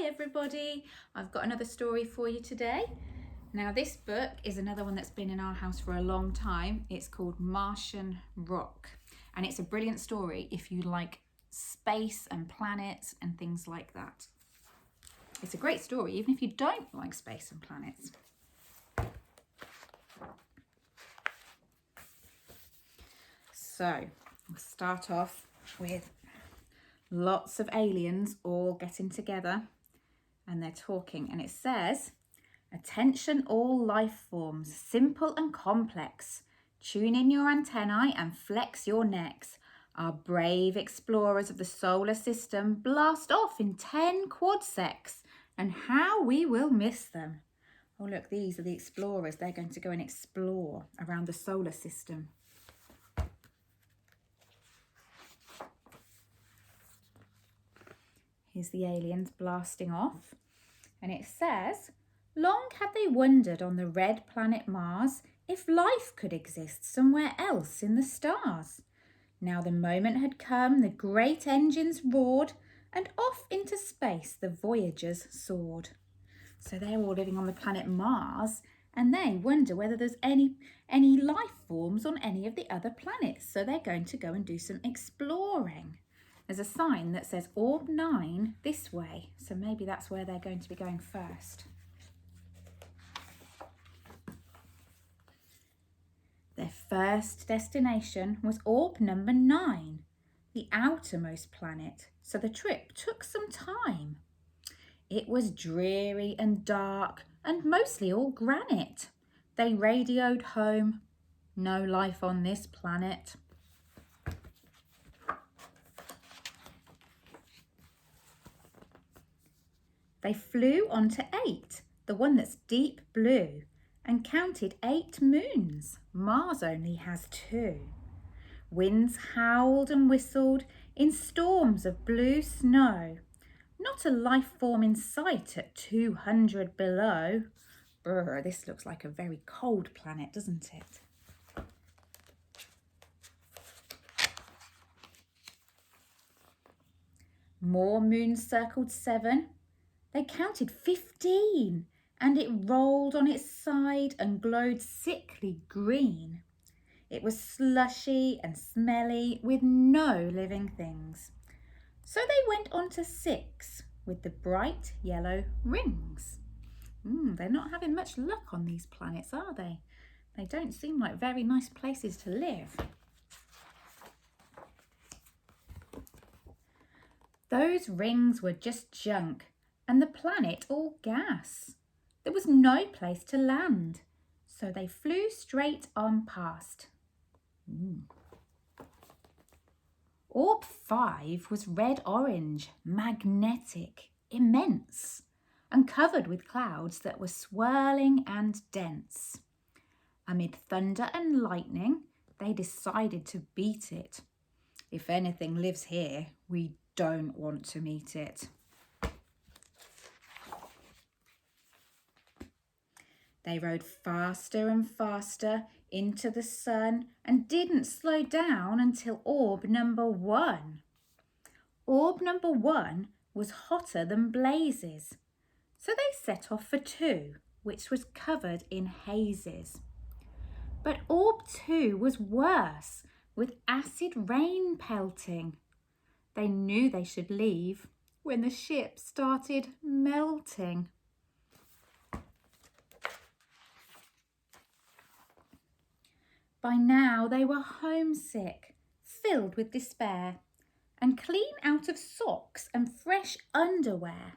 everybody, I've got another story for you today. Now this book is another one that's been in our house for a long time. It's called Martian Rock, and it's a brilliant story if you like space and planets and things like that. It's a great story even if you don't like space and planets. So we'll start off with lots of aliens all getting together and they're talking, and it says, "Attention all life forms, simple and complex. Tune in your antennae and flex your necks. Our brave explorers of the solar system blast off in 10 quad secs, and how we will miss them." Oh look, these are the explorers. They're going to go and explore around the solar system. Here's the aliens blasting off, and it says, "Long had they wondered on the red planet Mars if life could exist somewhere else in the stars. Now the moment had come, the great engines roared, and off into space the voyagers soared." So they're all living on the planet Mars, and they wonder whether there's any life forms on any of the other planets. So they're going to go and do some exploring. There's a sign that says Orb 9 this way, so maybe that's where they're going to be going first. Their first destination was Orb number 9, the outermost planet, so the trip took some time. It was dreary and dark and mostly all granite. They radioed home, "No life on this planet." They flew on to 8, the one that's deep blue, and counted 8 moons. Mars only has 2. Winds howled and whistled in storms of blue snow. Not a life form in sight at 200 below. Brr, this looks like a very cold planet, doesn't it? More moons circled 7. They counted 15, and it rolled on its side and glowed sickly green. It was slushy and smelly with no living things. So they went on to 6 with the bright yellow rings. They're not having much luck on these planets, are they? They don't seem like very nice places to live. Those rings were just junk, and the planet all gas. There was no place to land, so they flew straight on past. Orb 5 was red-orange, magnetic, immense, and covered with clouds that were swirling and dense. Amid thunder and lightning, they decided to beat it. If anything lives here, we don't want to meet it. They rode faster and faster into the sun and didn't slow down until orb number 1. Orb number 1 was hotter than blazes, so they set off for 2, which was covered in hazes. But orb 2 was worse, with acid rain pelting. They knew they should leave when the ship started melting. By now they were homesick, filled with despair, and clean out of socks and fresh underwear.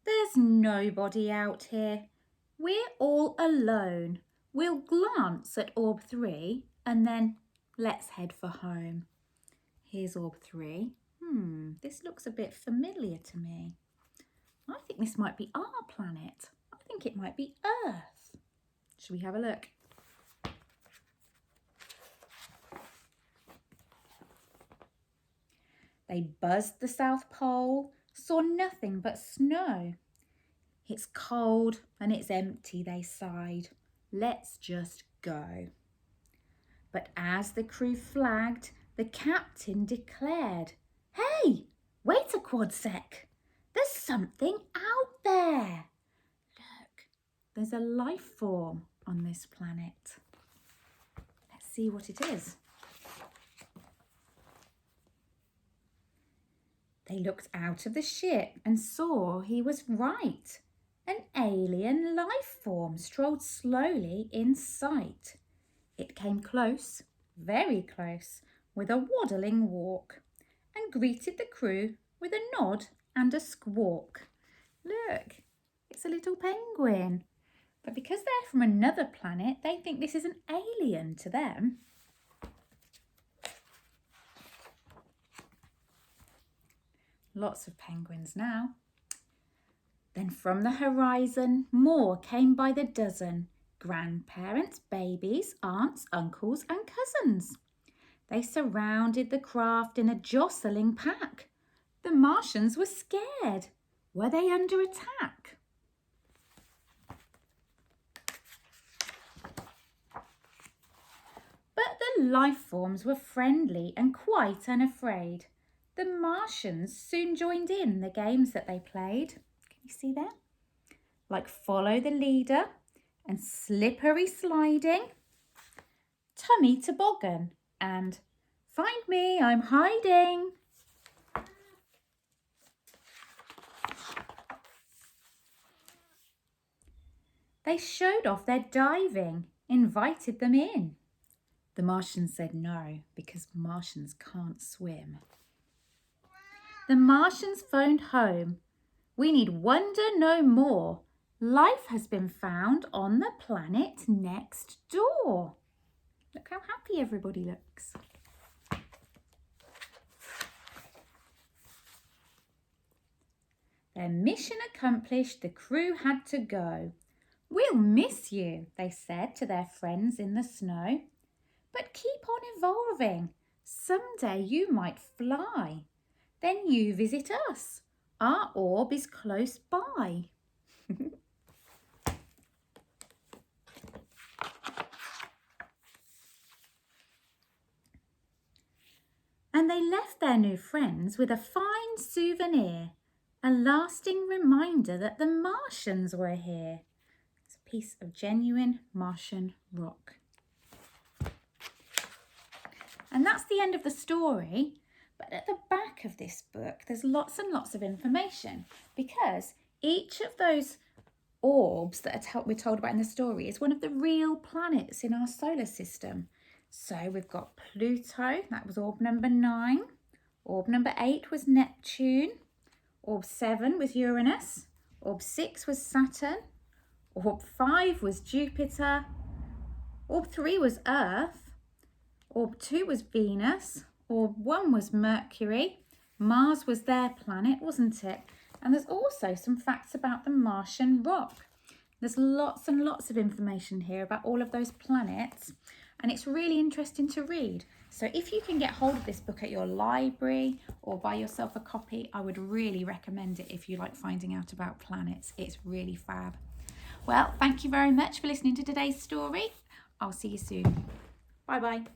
"There's nobody out here. We're all alone. We'll glance at Orb 3 and then let's head for home." Here's Orb 3. This looks a bit familiar to me. I think this might be our planet. I think it might be Earth. Should we have a look? They buzzed the South Pole, saw nothing but snow. "It's cold and it's empty," they sighed. "Let's just go." But as the crew flagged, the captain declared, "Hey, wait a quad sec. There's something there. Look, there's a life form on this planet. Let's see what it is. They looked out of the ship and saw he was right. An alien life form strolled slowly in sight. It came close, very close, with a waddling walk, and greeted the crew with a nod and a squawk. Look, it's a little penguin. But because they're from another planet, they think this is an alien to them. Lots of penguins now. Then from the horizon, more came by the dozen. Grandparents, babies, aunts, uncles and cousins. They surrounded the craft in a jostling pack. The Martians were scared. Were they under attack? But the life forms were friendly and quite unafraid. The Martians soon joined in the games that they played. Can you see there? Like follow the leader and slippery sliding, tummy toboggan and find me, I'm hiding. They showed off their diving, invited them in. The Martians said no, because Martians can't swim. The Martians phoned home. We need wonder no more. Life has been found on the planet next door. Look how happy everybody looks. Their mission accomplished, the crew had to go. We'll miss you, they said to their friends in the snow. But keep on evolving. Someday you might fly. Then you visit us. Our orb is close by. And they left their new friends with a fine souvenir, a lasting reminder that the Martians were here. It's a piece of genuine Martian rock. And that's the end of the story. But at the back of this book, there's lots and lots of information, because each of those orbs that we're told about in the story is one of the real planets in our solar system. So we've got Pluto, that was orb number 9. Orb number 8 was Neptune. Orb 7 was Uranus. Orb 6 was Saturn. Orb 5 was Jupiter. Orb 3 was Earth. Orb 2 was Venus. Orb 1 was Mercury. Mars was their planet, wasn't it? And there's also some facts about the Martian rock. There's lots and lots of information here about all of those planets, and it's really interesting to read. So if you can get hold of this book at your library or buy yourself a copy, I would really recommend it if you like finding out about planets. It's really fab. Well, thank you very much for listening to today's story. I'll see you soon. Bye-bye.